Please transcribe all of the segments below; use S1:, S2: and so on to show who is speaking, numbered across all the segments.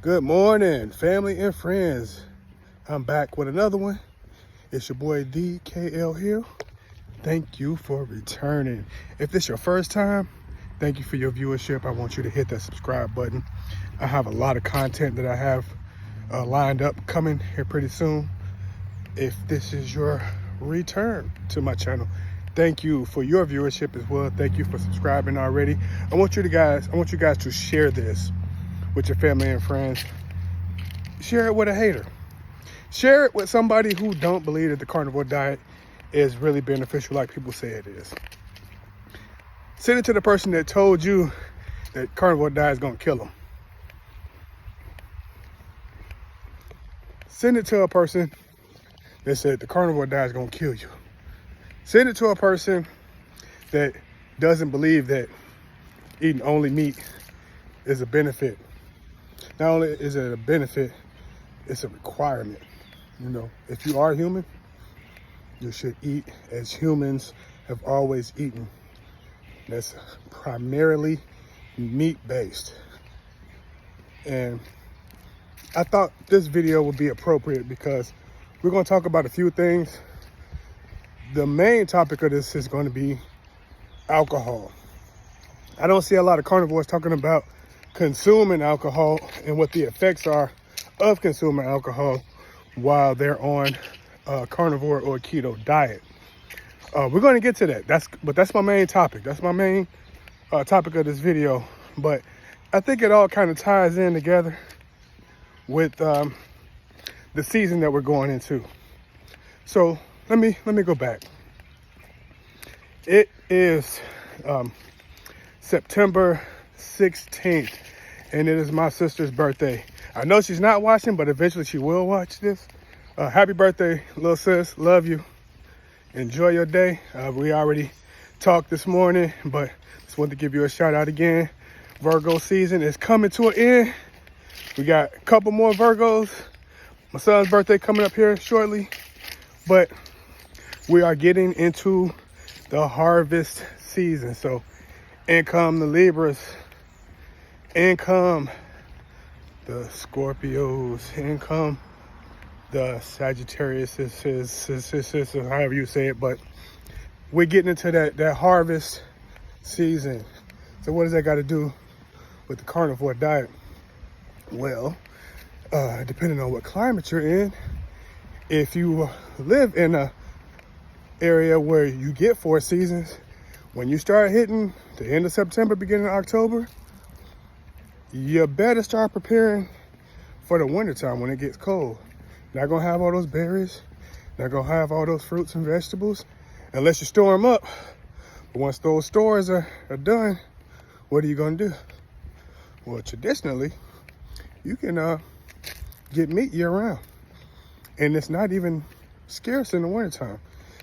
S1: Good morning, family and friends. I'm back with another one. It's your boy DKL here. Thank you for returning. If this is your first time, thank you for your viewership. I want you to hit that subscribe button. I have a lot of content that I have lined up coming here pretty soon. If this is your return to my channel, thank you for your viewership as well. Thank you for subscribing already. I want you guys to share this with your family and friends. Share it with a hater. Share it with somebody who don't believe that the carnivore diet is really beneficial like people say it is. Send it to the person that told you that carnivore diet is gonna kill them. Send it to a person that said the carnivore diet is gonna kill you. Send it to a person that doesn't believe that eating only meat is a benefit. Not only is it a benefit, it's a requirement. You know, if you are human, you should eat as humans have always eaten. That's primarily meat-based. And I thought this video would be appropriate because we're going to talk about a few things. The main topic of this is going to be alcohol. I don't see a lot of carnivores talking about consuming alcohol and what the effects are of consuming alcohol while they're on a carnivore or keto diet. We're going to get to that. That's my main topic. That's my main topic of this video. But I think it all kind of ties in together with the season that we're going into. So let me go back. It is September 16th, and it is my sister's birthday. I know she's not watching, but eventually she will watch this. Happy birthday, little sis. Love you. Enjoy your day. We already talked this morning, but just wanted to give you a shout out again. Virgo season is coming to an end. We got a couple more Virgos. My son's birthday coming up here shortly, but we are getting into the harvest season. So in come the Libras, in come the Scorpios, in come the Sagittarius, however you say it, but we're getting into that harvest season. So what does that got to do with the carnivore diet? Well, depending on what climate you're in, if you live in a area where you get 4 seasons, when you start hitting the end of September, beginning of October, you better start preparing for the wintertime when it gets cold. Not gonna have all those berries, not gonna have all those fruits and vegetables unless you store them up. But once those stores are done, what are you gonna do? Well, traditionally, you can get meat year round. And it's not even scarce in the wintertime.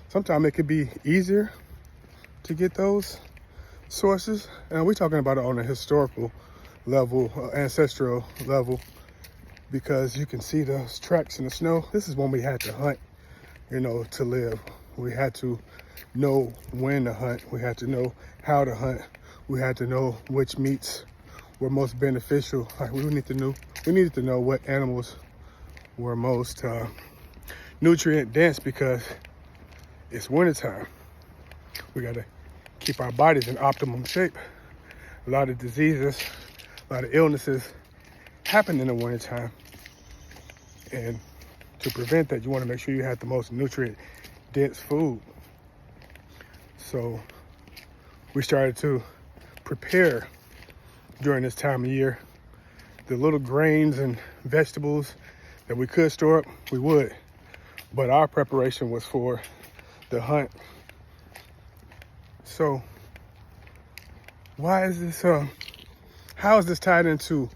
S1: Sometimes it could be easier to get those sources. And we're talking about it on a historical level, ancestral level, because you can see those tracks in the snow. This is when we had to hunt, you know, to live. We had to know when to hunt. We had to know how to hunt. We had to know which meats were most beneficial. Like we needed to know what animals were most nutrient dense because it's wintertime. We gotta keep our bodies in optimum shape. A lot of diseases, a lot of illnesses happen in the wintertime. And to prevent that, you want to make sure you have the most nutrient dense food. So we started to prepare during this time of year. The little grains and vegetables that we could store up, we would. But our preparation was for the hunt. So why is this, how is this tied into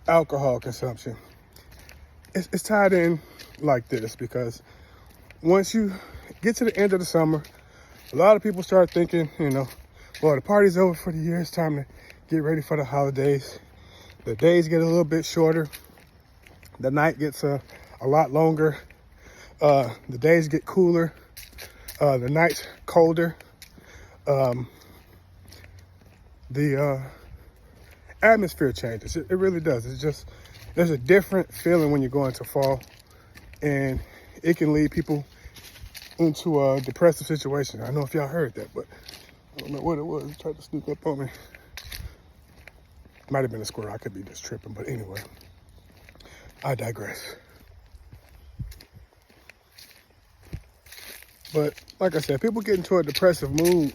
S1: alcohol consumption? It's tied in like this because once you get to the end of the summer, a lot of people start thinking, you know, well, the party's over for the year. It's time to get ready for the holidays. The days get a little bit shorter. The night gets a lot longer. The days get cooler. The nights colder. The atmosphere changes. It really does. there's a different feeling when you go into fall, and it can lead people into a depressive situation. I don't know if y'all heard that, but I don't know what it was. It tried to sneak up on me. Might have been a squirrel. I could be just tripping, but anyway, I digress. But like I said, people get into a depressive mood,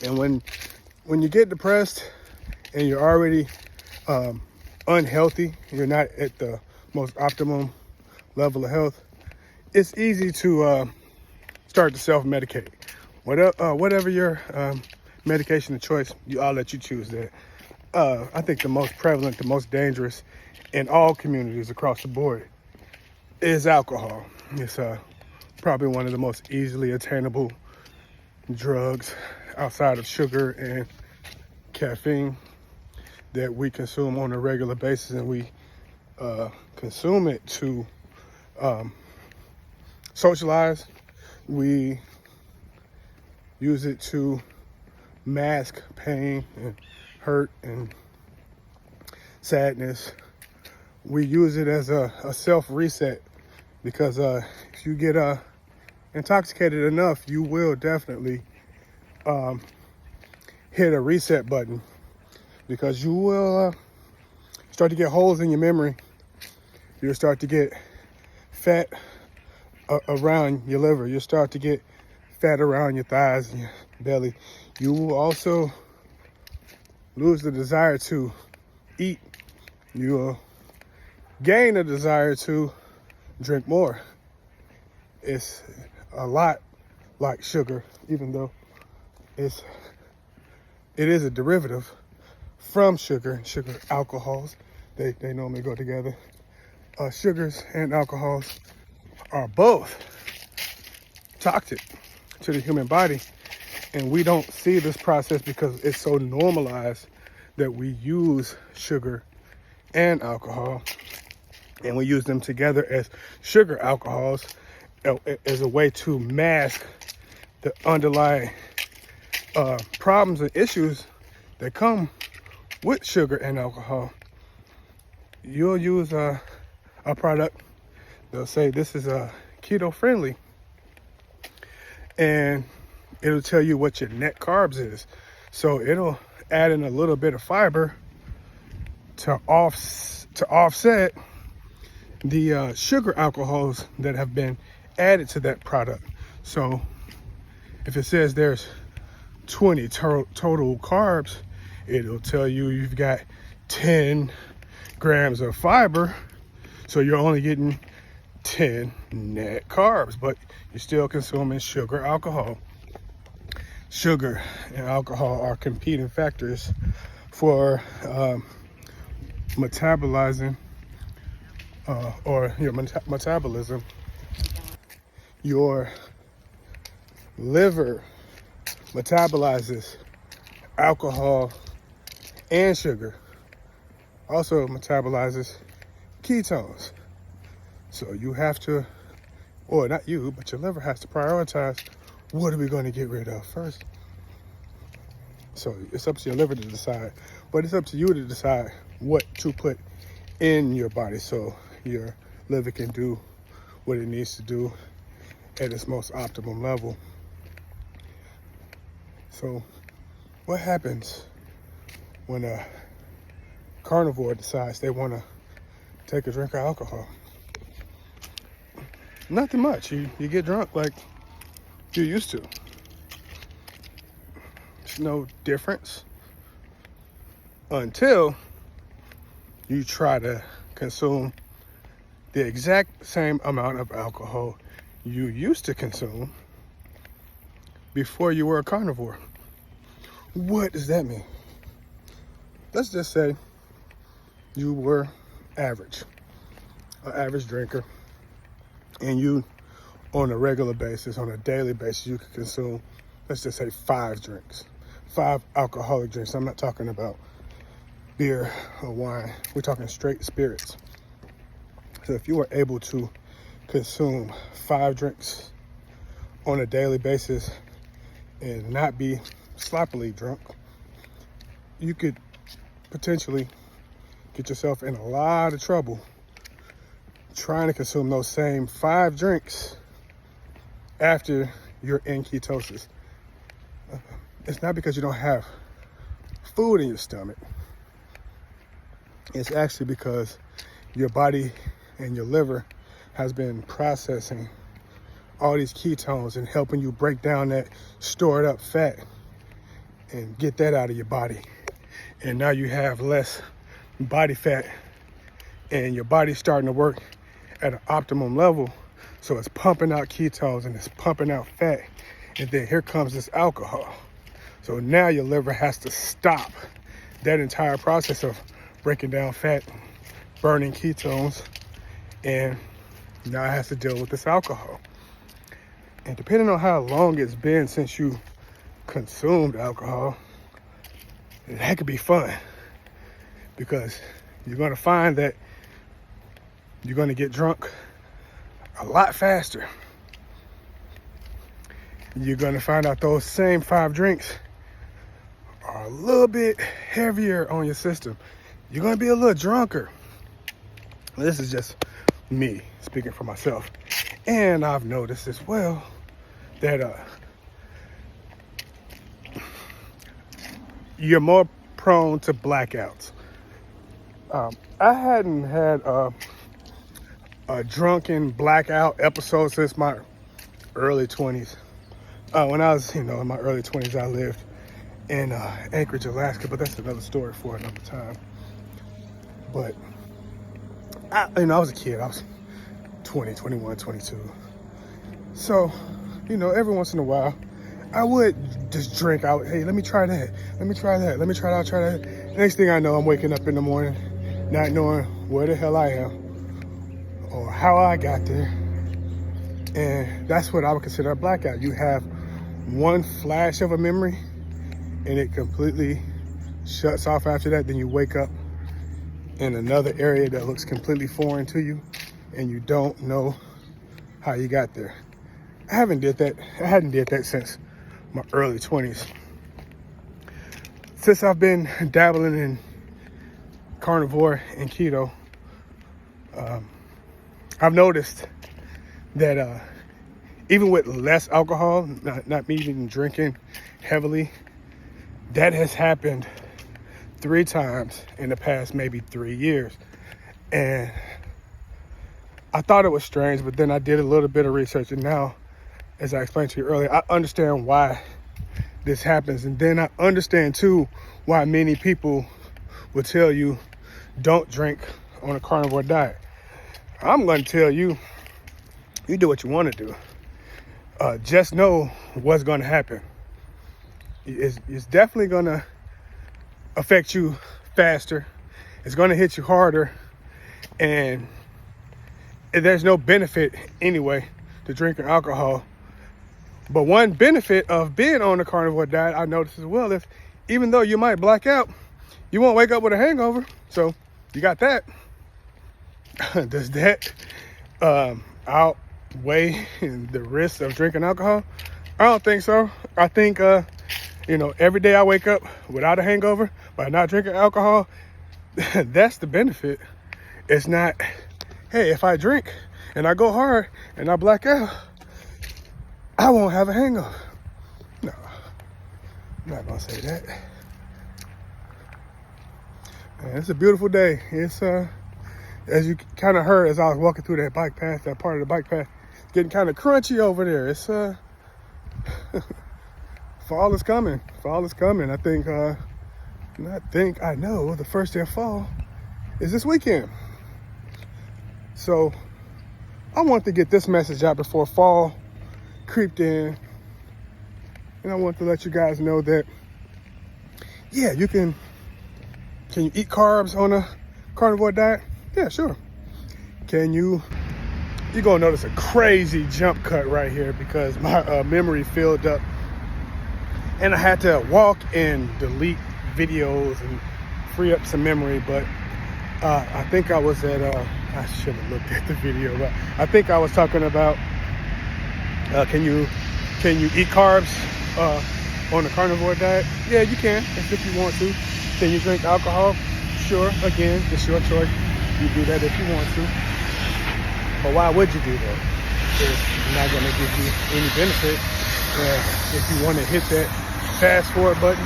S1: and when you get depressed and you're already unhealthy, you're not at the most optimum level of health, it's easy to start to self-medicate. Whatever your medication of choice, I'll let you choose that. I think the most prevalent, the most dangerous in all communities across the board is alcohol. It's probably one of the most easily attainable drugs outside of sugar and caffeine that we consume on a regular basis, and we consume it to socialize. We use it to mask pain and hurt and sadness. We use it as a self-reset, because if you get intoxicated enough, you will definitely hit a reset button, because you will start to get holes in your memory. You'll start to get fat around your liver. You'll start to get fat around your thighs and your belly. You will also lose the desire to eat. You will gain a desire to drink more. It's a lot like sugar, even though it is a derivative from sugar. Sugar alcohols, they normally go together. Sugars and alcohols are both toxic to the human body, and we don't see this process because it's so normalized that we use sugar and alcohol, and we use them together as sugar alcohols as a way to mask the underlying problems and issues that come with sugar and alcohol. You'll use a product, they'll say this is keto friendly, and it'll tell you what your net carbs is. So it'll add in a little bit of fiber to offset the sugar alcohols that have been added to that product. So if it says there's 20 total carbs, it'll tell you you've got 10 grams of fiber, so you're only getting 10 net carbs, but you're still consuming sugar alcohol. Sugar and alcohol are competing factors for metabolizing or your metabolism. Your liver metabolizes alcohol and sugar, also metabolizes ketones. So you have to, or not you, but your liver has to prioritize, what are we going to get rid of first? So it's up to your liver to decide, but it's up to you to decide what to put in your body so your liver can do what it needs to do at its most optimum level. So what happens when a carnivore decides they want to take a drink of alcohol? Nothing much. You get drunk like you used to. There's no difference until you try to consume the exact same amount of alcohol you used to consume before you were a carnivore. What does that mean? Let's just say you were average, an average drinker, and you, on a regular basis, on a daily basis, you could consume, let's just say 5 drinks, 5 alcoholic drinks. I'm not talking about beer or wine. We're talking straight spirits. So if you were able to consume 5 drinks on a daily basis and not be sloppily drunk, you could potentially get yourself in a lot of trouble trying to consume those same 5 drinks after you're in ketosis. It's not because you don't have food in your stomach. It's actually because your body and your liver has been processing all these ketones and helping you break down that stored up fat and get that out of your body. And now you have less body fat and your body's starting to work at an optimum level. So it's pumping out ketones and it's pumping out fat. And then here comes this alcohol. So now your liver has to stop that entire process of breaking down fat, burning ketones, and now it has to deal with this alcohol. And depending on how long it's been since you consumed alcohol, that could be fun, because you're going to find that you're going to get drunk a lot faster. You're going to find out those same 5 drinks are a little bit heavier on your system. You're going to be a little drunker. This is just me speaking for myself. And I've noticed as well that you're more prone to blackouts. I hadn't had a drunken blackout episode since my early 20s. When I was, in my early 20s, I lived in Anchorage, Alaska, but that's another story for another time. But I was a kid. I was 20, 21, 22. So, every once in a while, I would just drink out. Hey, let me try that. Let me try that. Let me try that. Next thing I know, I'm waking up in the morning, not knowing where the hell I am or how I got there. And that's what I would consider a blackout. You have one flash of a memory and it completely shuts off after that. Then you wake up in another area that looks completely foreign to you and you don't know how you got there. I hadn't did that since my early 20s. Since I've been dabbling in carnivore and keto, I've noticed that even with less alcohol, not me even drinking heavily, that has happened 3 times in the past maybe 3 years. And I thought it was strange, but then I did a little bit of research, and now, as I explained to you earlier, I understand why this happens. And then I understand too why many people will tell you don't drink on a carnivore diet. I'm going to tell you, you do what you want to do. Just know what's going to happen. It's definitely going to affect you faster. It's going to hit you harder. And there's no benefit anyway to drinking alcohol. But one benefit of being on the carnivore diet, I noticed as well, is even though you might black out, you won't wake up with a hangover. So you got that. Does that outweigh the risk of drinking alcohol? I don't think so. I think, every day I wake up without a hangover by not drinking alcohol, that's the benefit. It's not, hey, if I drink and I go hard and I black out, I won't have a hangover. No, I'm not gonna say that. Man, it's a beautiful day. It's as you kind of heard as I was walking through that bike path, that part of the bike path, getting kind of crunchy over there. It's fall is coming. Fall is coming. I know the first day of fall is this weekend. So I want to get this message out before fall creeped in, and I want to let you guys know that, yeah, can you eat carbs on a carnivore diet? Yeah, sure. You're gonna notice a crazy jump cut right here because my memory filled up and I had to walk and delete videos and free up some memory. But I think I was at I should have looked at the video, but I think I was talking about can you eat carbs on a carnivore diet? Yeah, you can if you want to. Can you drink alcohol? sure, again, it's your choice. You do that if you want to. But why would you do that? It's not going to give you any benefit. If you want to hit that fast forward button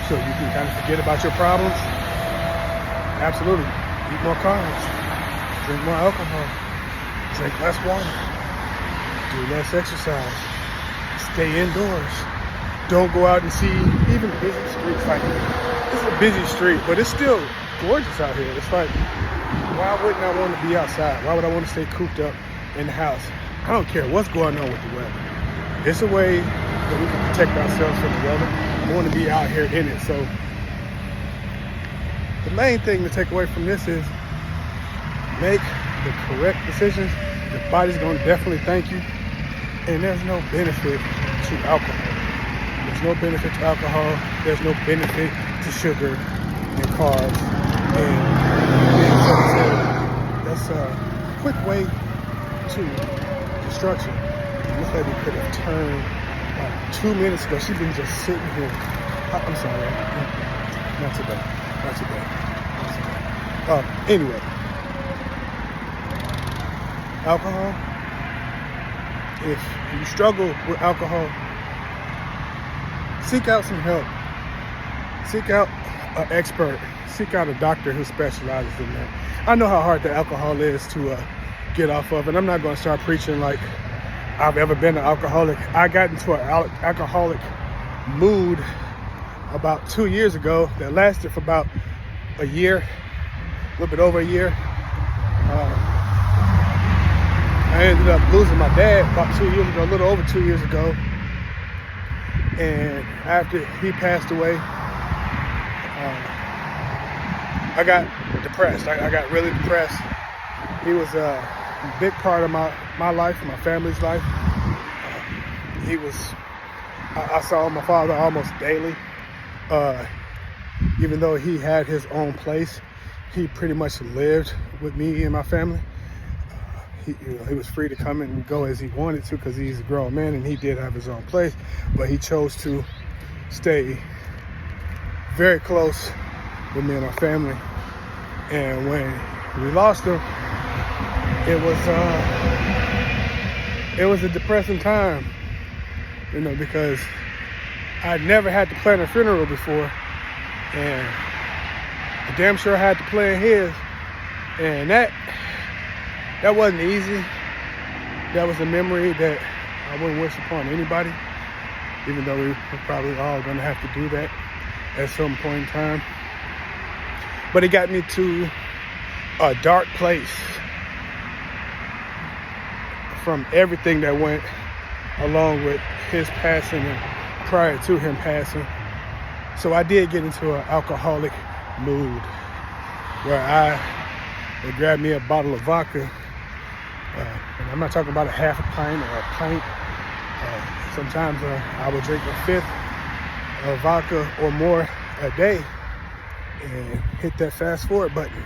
S1: so you can kind of forget about your problems, absolutely. Eat more carbs, drink more alcohol, drink less water, do less exercise, stay indoors. Don't go out and see even busy streets. Like, it's a busy street, but it's still gorgeous out here. It's like, why wouldn't I want to be outside? Why would I want to stay cooped up in the house? I don't care what's going on with the weather. It's a way that we can protect ourselves from the weather. I want to be out here in it. So the main thing to take away from this is make the correct decisions. Your body's going to definitely thank you. And there's no benefit to alcohol. There's no benefit to alcohol. There's no benefit to sugar and carbs. And that's a quick way to destruction. This lady could have turned 2 minutes ago. She's been just sitting here. I'm sorry. Not today. Not today. Anyway. Alcohol. If you struggle with alcohol, seek out some help. Seek out an expert. Seek out a doctor who specializes in that. I know how hard the alcohol is to get off of, and I'm not going to start preaching like I've ever been an alcoholic. I got into an alcoholic mood about 2 years ago that lasted for about a year, a little bit over a year. I ended up losing my dad about 2 years ago, a little over 2 years ago. And after he passed away, I got depressed. I got really depressed. He was a big part of my life, my family's life. I saw my father almost daily. Even though he had his own place, he pretty much lived with me and my family. He was free to come and go as he wanted to because he's a grown man and he did have his own place, but he chose to stay very close with me and my family. And when we lost him, it was a depressing time, because I'd never had to plan a funeral before, and I damn sure had to plan his, and that wasn't easy. That was a memory that I wouldn't wish upon anybody, even though we're probably all going to have to do that at some point in time. But it got me to a dark place from everything that went along with his passing and prior to him passing. So I did get into an alcoholic mood where I would grab me a bottle of vodka. And I'm not talking about a half a pint or a pint. Sometimes I would drink a fifth of vodka or more a day and hit that fast forward button.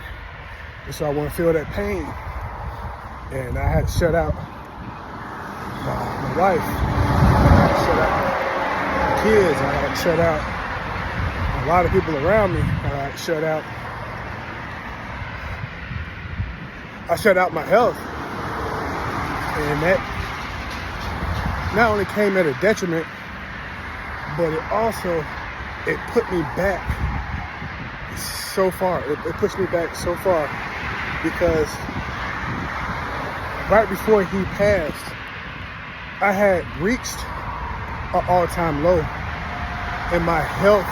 S1: And so I wouldn't feel that pain. And I had to shut out my wife. I had to shut out my kids. I had to shut out a lot of people around me. I shut out my health. And that not only came at a detriment, but it put me back so far. It pushed me back so far because right before he passed, I had reached an all-time low in my health,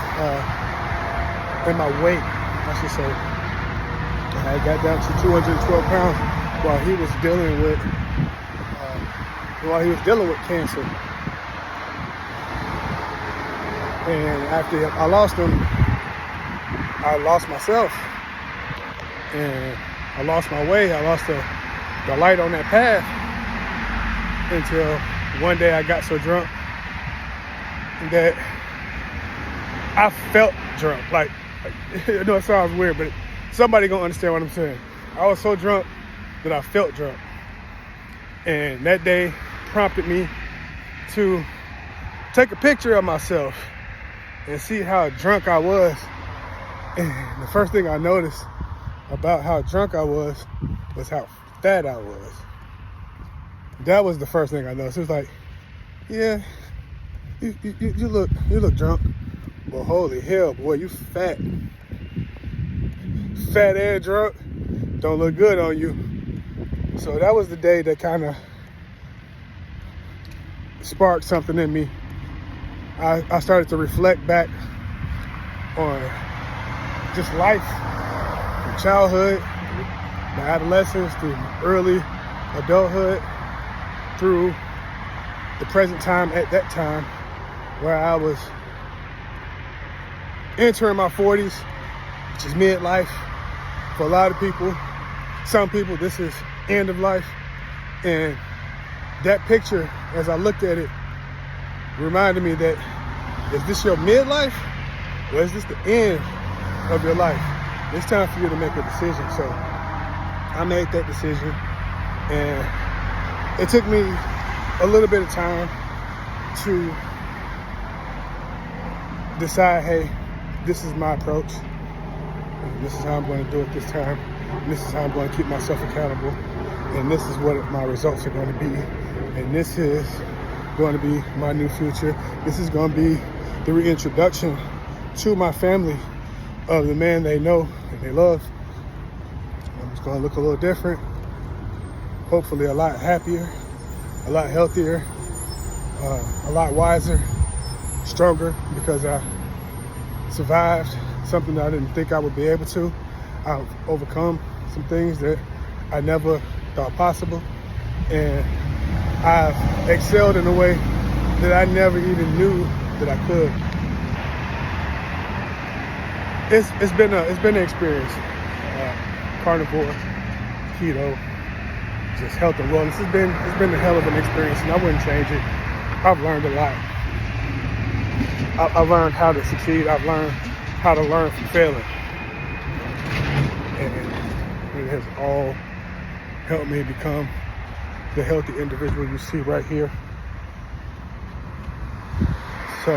S1: in my weight, I should say. I got down to 212 pounds while he was dealing with cancer. And after I lost him, I lost myself. And I lost my way. I lost the light on that path until one day I got so drunk that I felt drunk. Like I know it sounds weird, but somebody gonna understand what I'm saying. I was so drunk that I felt drunk. And that day prompted me to take a picture of myself and see how drunk I was And the first thing I noticed about how drunk I was how fat I was. That was the first thing I noticed. It was like, yeah, you look drunk, but holy hell, boy, you fat. Fat and drunk don't look good on you. So that was the day that kind of sparked something in me. I started to reflect back on just life, from childhood, my adolescence, through early adulthood, through the present time at that time, where I was entering my 40s, which is midlife. For a lot of people, some people, this is end of life. And that picture, as I looked at it, reminded me that, is this your midlife or is this the end of your life? It's time for you to make a decision. So I made that decision, and it took me a little bit of time to decide, hey, this is my approach. This is how I'm going to do it this time. And this is how I'm going to keep myself accountable. And this is what my results are going to be. And this is going to be my new future. This is going to be the reintroduction to my family of the man they know and they love. I'm just going to look a little different. Hopefully a lot happier, a lot healthier, a lot wiser, stronger, because I survived something that I didn't think I would be able to. I've overcome some things that I never thought possible, and I've excelled in a way that I never even knew that I could. It's been an experience. Carnivore, keto, just health and wellness. It's been a hell of an experience, and I wouldn't change it. I've learned a lot. I've learned how to succeed. I've learned how to learn from failing. And it has all helped me become the healthy individual you see right here. So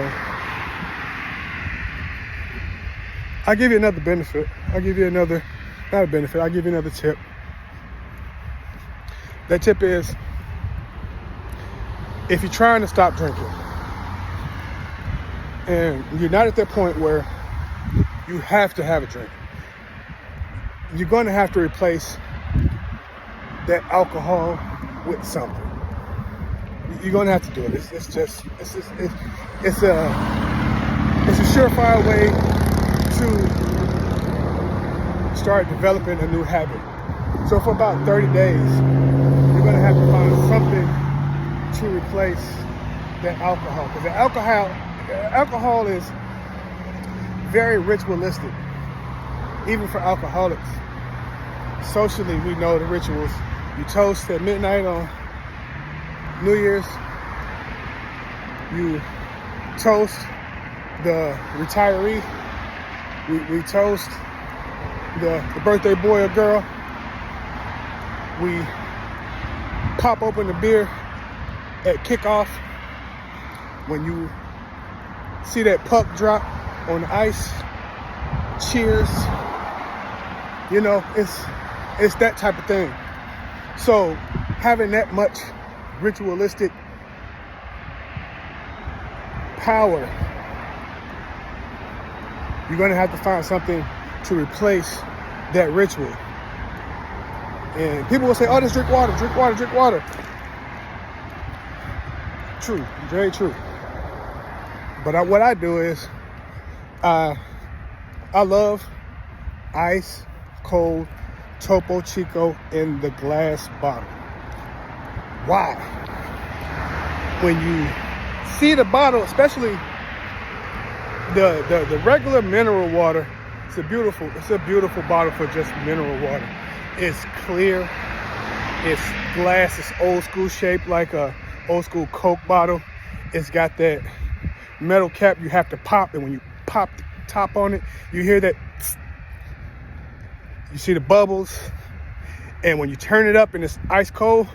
S1: I'll give you another benefit. I'll give you another, not a benefit, I'll give you another tip. That tip is, if you're trying to stop drinking and you're not at that point where you have to have a drink, you're going to have to replace that alcohol with something. You're going to have to do it. It's a surefire way to start developing a new habit. So for about 30 days, you're going to have to find something to replace that alcohol. Because the alcohol is very ritualistic, even for alcoholics. Socially, we know the rituals. You toast at midnight on New Year's. You toast the retiree. We toast the birthday boy or girl. We pop open the beer at kickoff. When you see that puck drop on the ice, cheers. You know, it's that type of thing. So having that much ritualistic power, you're going to have to find something to replace that ritual. And people will say, oh, just drink water, drink water, drink water. True, very true. But what I do is, I love ice cold Topo Chico in the glass bottle. Why? When you see the bottle, especially the regular mineral water, it's a beautiful bottle for just mineral water. It's clear, it's glass, it's old school shaped like a old school Coke bottle. It's got that metal cap you have to pop, and when you pop the top on it, you hear that, you see the bubbles, and when you turn it up and it's ice cold,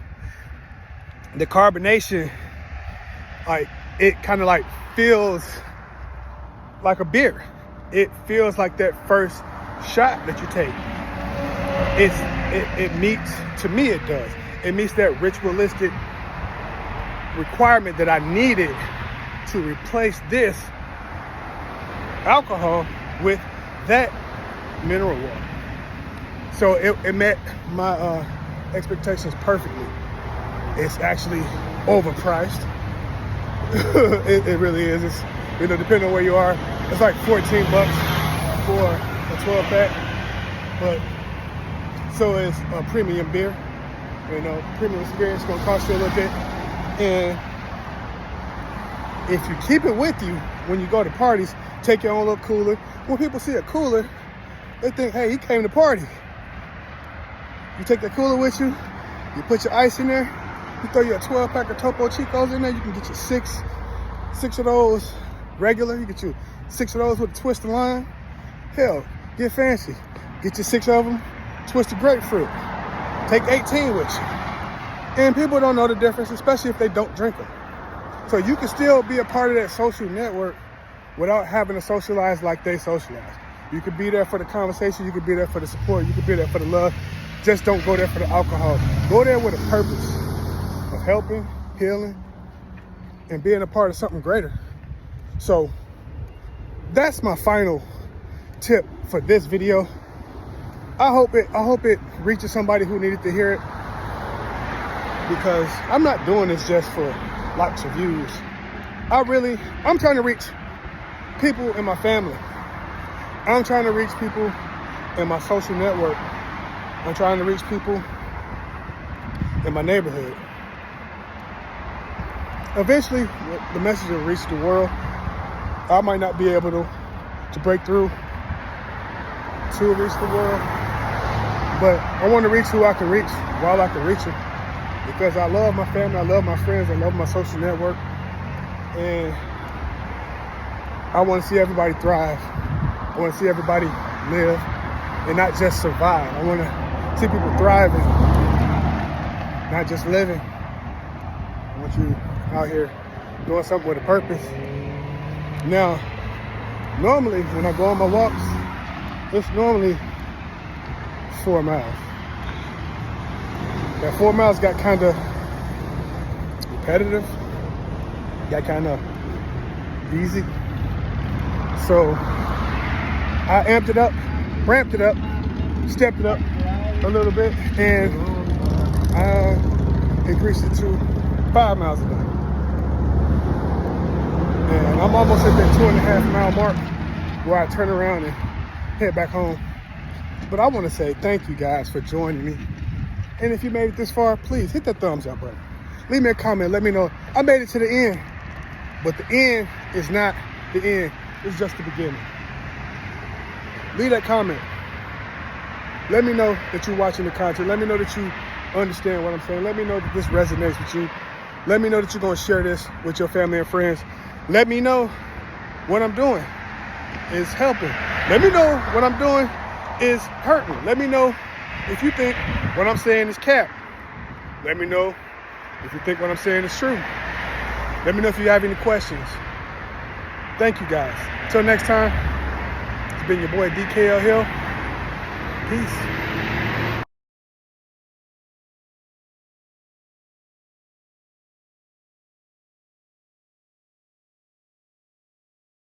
S1: the carbonation, like, it kind of like feels like a beer. it feels like that first shot that you take. It meets, to me it does, it meets that ritualistic requirement that I needed to replace this alcohol with that mineral water. So it met my expectations perfectly. It's actually overpriced. it really is. It's, you know, depending on where you are, it's like $14 for a 12-pack. But so is a premium beer. You know, premium experience is gonna cost you a little bit. And if you keep it with you when you go to parties, take your own little cooler. When people see a cooler, they think, hey, he came to party. You take that cooler with you, you put your ice in there, you throw your 12-pack of Topo Chicos in there, you can get you six of those regular, you get you 6 of those with a twist of lime. Hell, get fancy. Get you 6 of them, twisted grapefruit. Take 18 with you. And people don't know the difference, especially if they don't drink them. So you can still be a part of that social network without having to socialize like they socialize. You could be there for the conversation, you could be there for the support, you could be there for the love. Just don't go there for the alcohol. Go there with a purpose of helping, healing, and being a part of something greater. So that's my final tip for this video. I hope it reaches somebody who needed to hear it, because I'm not doing this just for likes or views. I'm trying to reach people in my family. I'm trying to reach people in my social network. I'm trying to reach people in my neighborhood. Eventually, the message will reach the world. I might not be able to break through to reach the world, but I want to reach who I can reach while I can reach them, because I love my family, I love my friends, I love my social network, and I want to see everybody thrive. I want to see everybody live and not just survive. I want to see people thriving, not just living. I want you out here doing something with a purpose. Now, normally when I go on my walks, it's normally 4 miles. That 4 miles got kind of repetitive, got kind of easy. So I amped it up, ramped it up, stepped it up a little bit, and I increased it to 5 miles a day. And I'm almost at that 2.5 mile mark where I turn around and head back home. But I want to say thank you guys for joining me. And if you made it this far, please hit that thumbs up button. Leave me a comment, let me know I made it to the end. But the end is not the end, it's just the beginning. Leave that comment. Let me know that you're watching the content. Let me know that you understand what I'm saying. Let me know that this resonates with you. Let me know that you're going to share this with your family and friends. Let me know what I'm doing is helping. Let me know what I'm doing is hurting. Let me know if you think what I'm saying is cap. Let me know if you think what I'm saying is true. Let me know if you have any questions. Thank you guys. Until next time, it's been your boy DKL Hill. Peace.